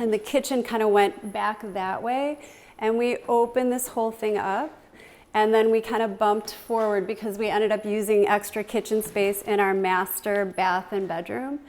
and the kitchen kind of went back that way. And we opened this whole thing up, and then we kind of bumped forward because we ended up using extra kitchen space in our master bath and bedroom.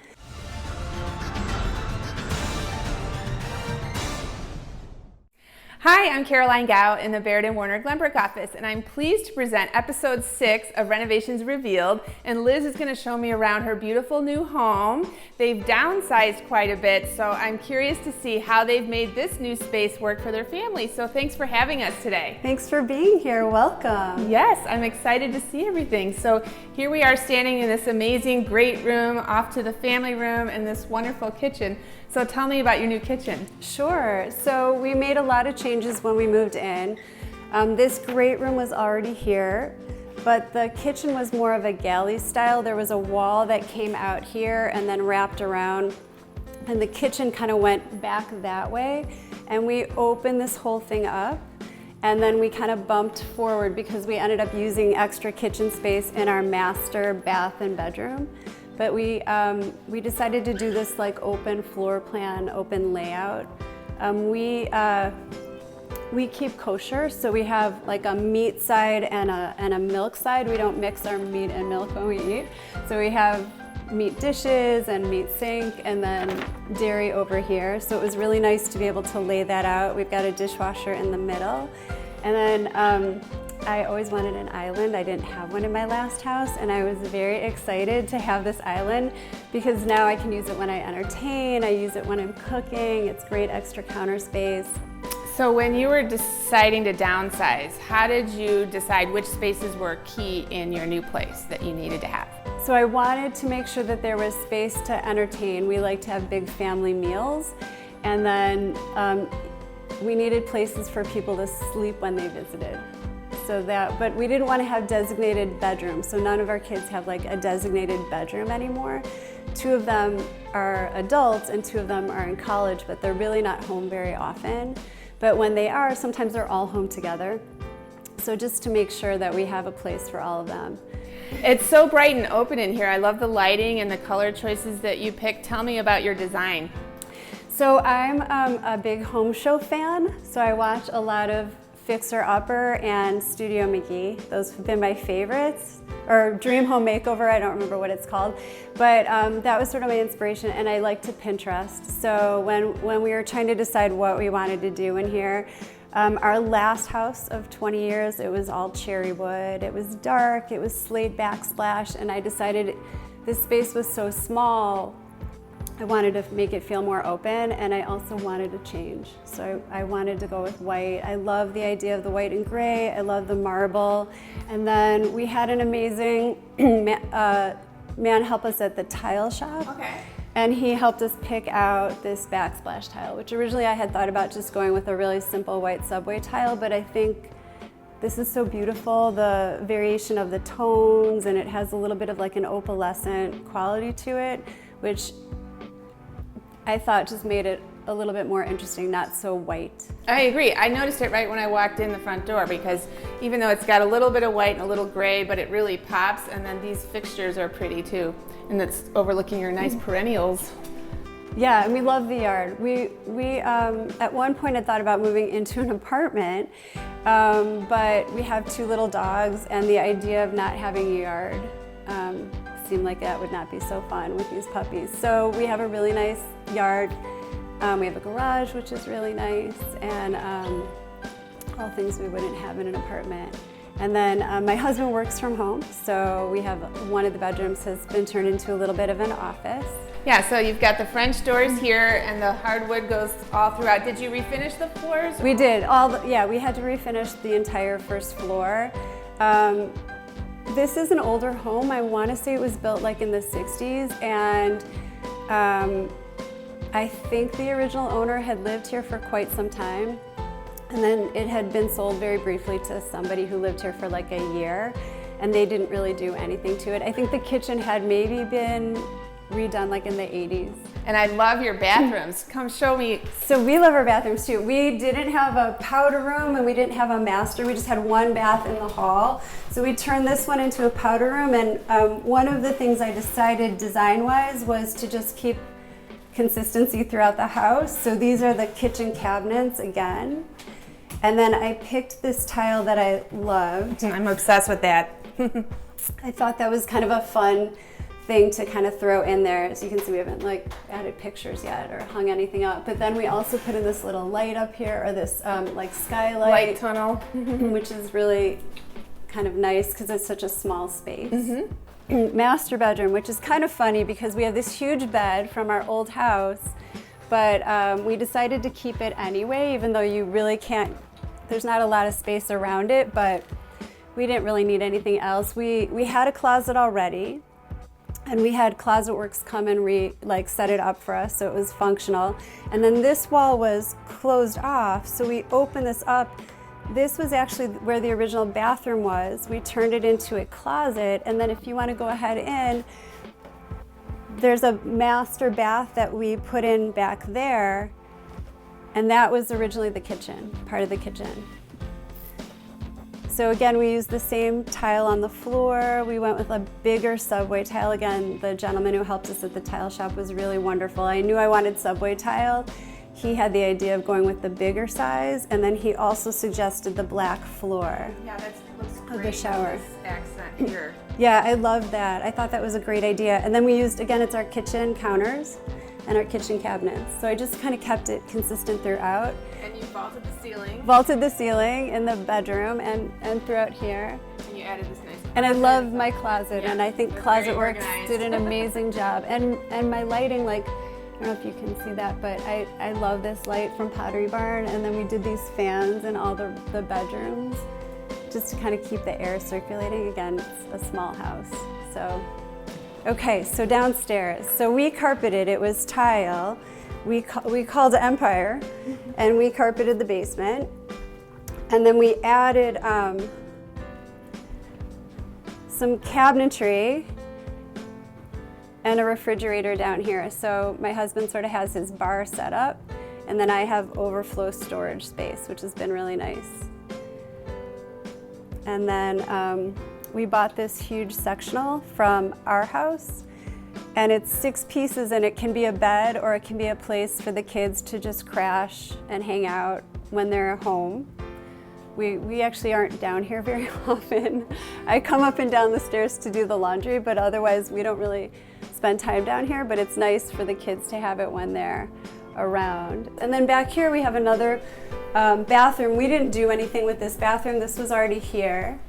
Hi, I'm Caroline Gow in the Baird and Warner Glenbrook office, and I'm pleased to present episode 6 of Renovations Revealed. And Liz is going to show me around her beautiful new home. They've downsized quite a bit, so I'm curious to see how they've made this new space work for their family. So thanks for having us today. Thanks for being here. Welcome. Yes, I'm excited to see everything. So here we are standing in this amazing great room off to the family room and this wonderful kitchen. So tell me about your new kitchen. Sure. So we made a lot of changes when we moved in. This great room was already here, but the kitchen was more of a galley style. There was a wall that came out here and then wrapped around, and the kitchen kind of went back that way. And we opened this whole thing up, and then we kind of bumped forward because we ended up using extra kitchen space in our master bath and bedroom. But we decided to do this like open floor plan, open layout. We keep kosher, so we have like a meat side and a milk side. We don't mix our meat and milk when we eat. So we have meat dishes and meat sink and then dairy over here. So it was really nice to be able to lay that out. We've got a dishwasher in the middle. And then I always wanted an island. I didn't have one in my last house, and I was very excited to have this island because now I can use it when I entertain, I use it when I'm cooking. It's great extra counter space. So when you were deciding to downsize, how did you decide which spaces were key in your new place that you needed to have? So I wanted to make sure that there was space to entertain. We like to have big family meals, and then we needed places for people to sleep when they visited. But we didn't want to have designated bedrooms, so none of our kids have like a designated bedroom anymore. 2 of them are adults and 2 of them are in college, but they're really not home very often. But when they are, sometimes they're all home together. So just to make sure that we have a place for all of them. It's so bright and open in here. I love the lighting and the color choices that you picked. Tell me about your design. So I'm a big home show fan, so I watch a lot of Fixer Upper and Studio McGee. Those have been my favorites. Or Dream Home Makeover, I don't remember what it's called. But that was sort of my inspiration, and I like to Pinterest. So when we were trying to decide what we wanted to do in here, our last house of 20 years, it was all cherry wood. It was dark, it was slate backsplash, and I decided this space was so small, I wanted to make it feel more open, and I also wanted to change. So I wanted to go with white. I love the idea of the white and gray. I love the marble. And then we had an amazing man help us at the tile shop. Okay. And he helped us pick out this backsplash tile, which originally I had thought about just going with a really simple white subway tile, but I think this is so beautiful, the variation of the tones, and it has a little bit of like an opalescent quality to it, which I thought just made it a little bit more interesting, not so white. I agree. I noticed it right when I walked in the front door because even though it's got a little bit of white and a little gray, but it really pops, and then these fixtures are pretty too. And it's overlooking your nice perennials. Yeah, and we love the yard. We at one point had thought about moving into an apartment, but we have 2 little dogs, and the idea of not having a yard seemed like that would not be so fun with these puppies. So we have a really nice yard. We have a garage, which is really nice, and all things we wouldn't have in an apartment. And then my husband works from home, so we have one of the bedrooms has been turned into a little bit of an office. Yeah, so you've got the French doors here, and the hardwood goes all throughout. Did you refinish the floors? We did. We had to refinish the entire first floor. This is an older home. I want to say it was built like in the 60s, and I think the original owner had lived here for quite some time, and then it had been sold very briefly to somebody who lived here for like a year, and they didn't really do anything to it. I think the kitchen had maybe been redone like in the 80s. And I love your bathrooms. Come show me. So we love our bathrooms too. We didn't have a powder room and we didn't have a master. We just had one bath in the hall. So we turned this one into a powder room, and one of the things I decided design-wise was to just keep consistency throughout the house. So these are the kitchen cabinets again. And then I picked this tile that I loved. I'm obsessed with that. I thought that was kind of a fun thing to kind of throw in there. As you can see, we haven't like added pictures yet or hung anything up. But then we also put in this little light up here, or this like skylight. Light tunnel. Which is really kind of nice because it's such a small space. Master bedroom, which is kind of funny because we have this huge bed from our old house, but we decided to keep it anyway, even though you really can't, there's not a lot of space around it, but we didn't really need anything else. We had a closet already, and we had Closet Works come and set it up for us so it was functional. And then this wall was closed off, so we opened this up. This was actually where the original bathroom was. We turned it into a closet, and then if you want to go ahead in, there's a master bath that we put in back there, and that was originally the kitchen, part of the kitchen. So again, we used the same tile on the floor. We went with a bigger subway tile. Again, the gentleman who helped us at the tile shop was really wonderful. I knew I wanted subway tile. He had the idea of going with the bigger size, and then he also suggested the black floor. Yeah, that looks great. Of the shower. This accent here. Yeah, I love that. I thought that was a great idea. And then we used, again, it's our kitchen counters and our kitchen cabinets. So I just kind of kept it consistent throughout. And you vaulted the ceiling. Vaulted the ceiling in the bedroom and throughout here. And you added this nice closet. And I love my closet, and I think Closet Works organized. did an amazing job. And my lighting, like, I don't know if you can see that, but I love this light from Pottery Barn. And then we did these fans in all the bedrooms just to kind of keep the air circulating. Again, it's a small house. So, okay, so downstairs. So we carpeted, it was tile. We called it Empire, and we carpeted the basement. And then we added some cabinetry and a refrigerator down here. So my husband sort of has his bar set up, and then I have overflow storage space, which has been really nice. And then we bought this huge sectional from our house, and it's 6 pieces, and it can be a bed or it can be a place for the kids to just crash and hang out when they're home. We actually aren't down here very often. I come up and down the stairs to do the laundry, but otherwise we don't really spend time down here, but it's nice for the kids to have it when they're around. And then back here we have another bathroom. We didn't do anything with this bathroom. This was already here.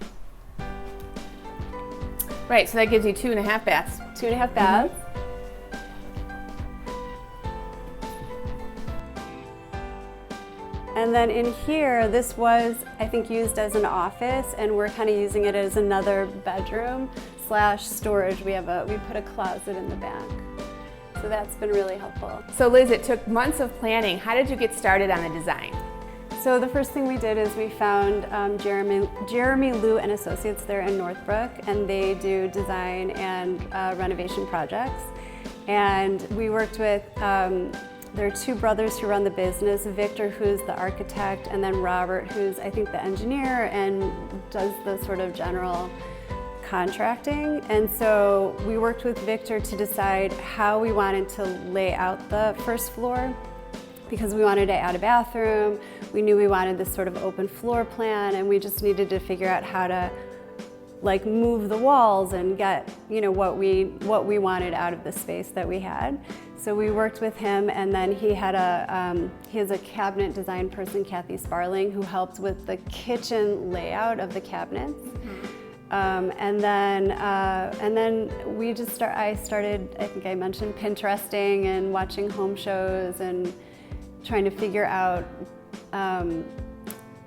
Right, so that gives you 2.5 baths. 2.5 baths. And then in here, this was, I think, used as an office, and we're kind of using it as another bedroom / storage. We put a closet in the back. So that's been really helpful. So Liz, it took months of planning. How did you get started on the design? So the first thing we did is we found Jeremy Liu and Associates there in Northbrook, and they do design and renovation projects. And we worked with, there are 2 brothers who run the business, Victor, who's the architect, and then Robert, who's I think the engineer and does the sort of general contracting. And so we worked with Victor to decide how we wanted to lay out the first floor, because we wanted to add a bathroom. We knew we wanted this sort of open floor plan, and we just needed to figure out how to like move the walls and get, you know, what we wanted out of the space that we had. So we worked with him, and then he has a cabinet design person, Kathy Sparling, who helped with the kitchen layout of the cabinets. And then we just I started, I think I mentioned Pinteresting and watching home shows and trying to figure out,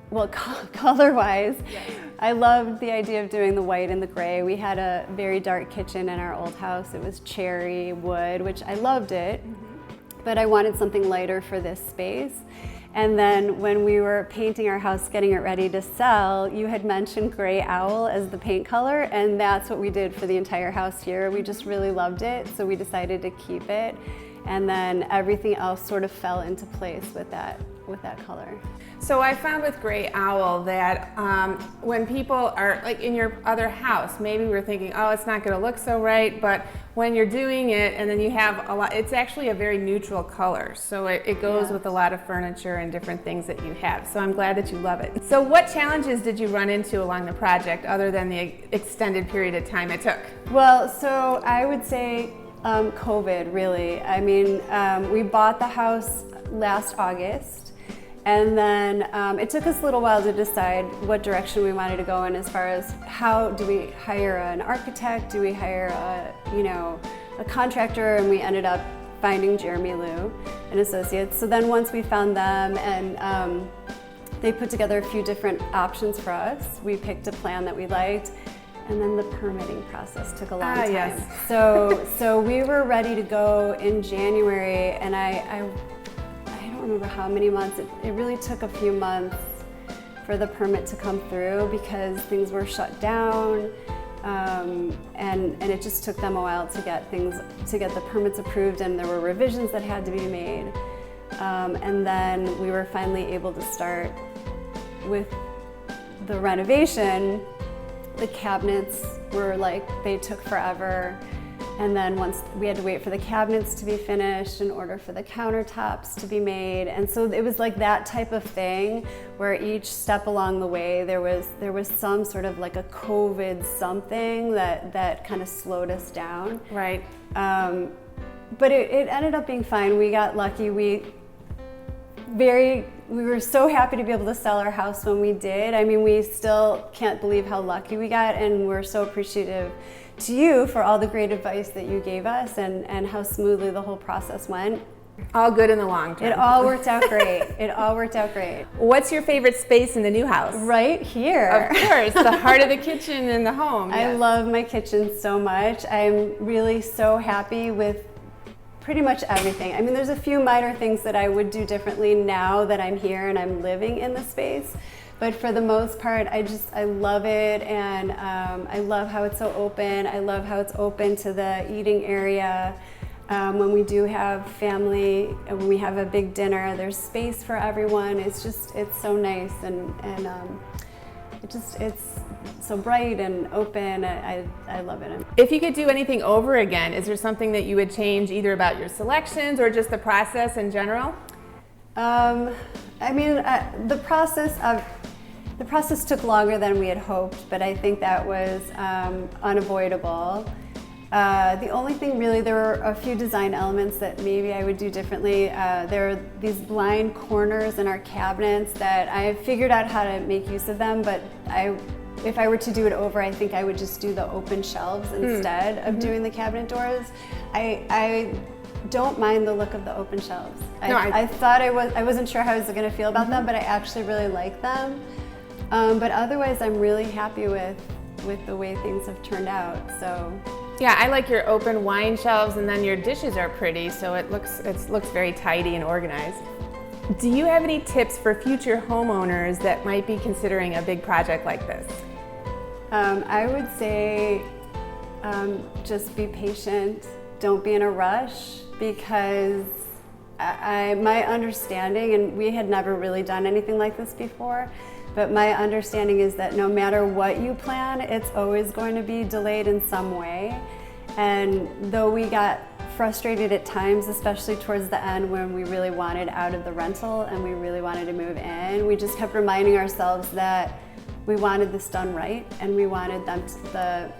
well, color-wise, yes. I loved the idea of doing the white and the gray. We had a very dark kitchen in our old house. It was cherry wood, which I loved it, but I wanted something lighter for this space. And then when we were painting our house, getting it ready to sell, you had mentioned gray owl as the paint color, and that's what we did for the entire house here. We just really loved it, so we decided to keep it. and then everything else sort of fell into place with that color. So I found with Gray Owl that when people are like in your other house, maybe we're thinking, oh, it's not going to look so right, but when you're doing it and then you have a lot, it's actually a very neutral color. So it goes with a lot of furniture and different things that you have. So I'm glad that you love it. So what challenges did you run into along the project other than the extended period of time it took? Well, so I would say COVID, really. I mean, we bought the house last August. And then it took us a little while to decide what direction we wanted to go in as far as how do we hire an architect, do we hire a contractor, and we ended up finding Jeremy Liu and Associates. So then once we found them and they put together a few different options for us, we picked a plan that we liked, and then the permitting process took a long time. Yes. So we were ready to go in January, and I don't remember how many months. It really took a few months for the permit to come through because things were shut down, and it just took them a while to get the permits approved, and there were revisions that had to be made, and then we were finally able to start with the renovation. The cabinets were they took forever. And then once we had to wait for the cabinets to be finished in order for the countertops to be made. And so it was like that type of thing where each step along the way there was some sort of like a COVID something that kind of slowed us down. Right. But it ended up being fine. We got lucky. We were so happy to be able to sell our house when we did. I mean, we still can't believe how lucky we got, and we're so appreciative to you for all the great advice that you gave us and how smoothly the whole process went. All good in the long term. It all worked out great. It all worked out great. What's your favorite space in the new house? Right here. Of course, the heart of the kitchen in the home. I love my kitchen so much. I'm really so happy with pretty much everything. I mean, there's a few minor things that I would do differently now that I'm here and I'm living in the space. But for the most part, I love it, and I love how it's so open. I love how it's open to the eating area. When we do have family, when we have a big dinner, there's space for everyone. It's so nice, and it's so bright and open. I love it. If you could do anything over again, is there something that you would change either about your selections or just the process in general? I mean, the process took longer than we had hoped, but I think that was unavoidable. The only thing really, there were a few design elements that maybe I would do differently. There are these blind corners in our cabinets that I figured out how to make use of them, but if I were to do it over, I think I would just do the open shelves instead of doing the cabinet doors. I don't mind the look of the open shelves. I thought I wasn't sure how I was going to feel about them, but I actually really like them. But otherwise, I'm really happy with the way things have turned out. So. Yeah, I like your open wine shelves, and then your dishes are pretty, so it looks very tidy and organized. Do you have any tips for future homeowners that might be considering a big project like this? I would say just be patient. Don't be in a rush, because my understanding, and we had never really done anything like this before, but my understanding is that no matter what you plan, it's always going to be delayed in some way. And though we got frustrated at times, especially towards the end when we really wanted out of the rental and we really wanted to move in, we just kept reminding ourselves that we wanted this done right, and we wanted the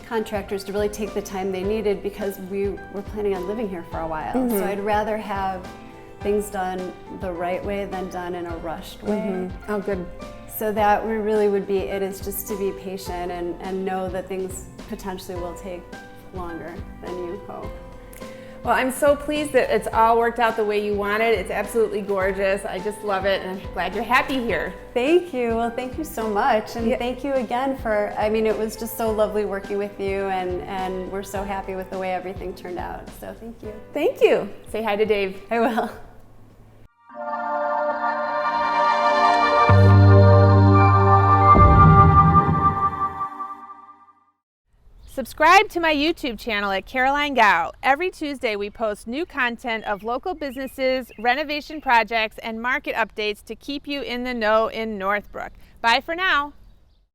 contractors to really take the time they needed, because we were planning on living here for a while. So I'd rather have things done the right way than done in a rushed way. Oh, good. So that really would be it, is just to be patient and know that things potentially will take longer than you hope. Well, I'm so pleased that it's all worked out the way you wanted. It's absolutely gorgeous. I just love it, and I'm glad you're happy here. Thank you. Well, thank you so much. And thank you again for, it was just so lovely working with you, and we're so happy with the way everything turned out. So thank you. Thank you. Say hi to Dave. I will. Subscribe to my YouTube channel at Caroline Gao. Every Tuesday we post new content of local businesses, renovation projects, and market updates to keep you in the know in Northbrook. Bye for now.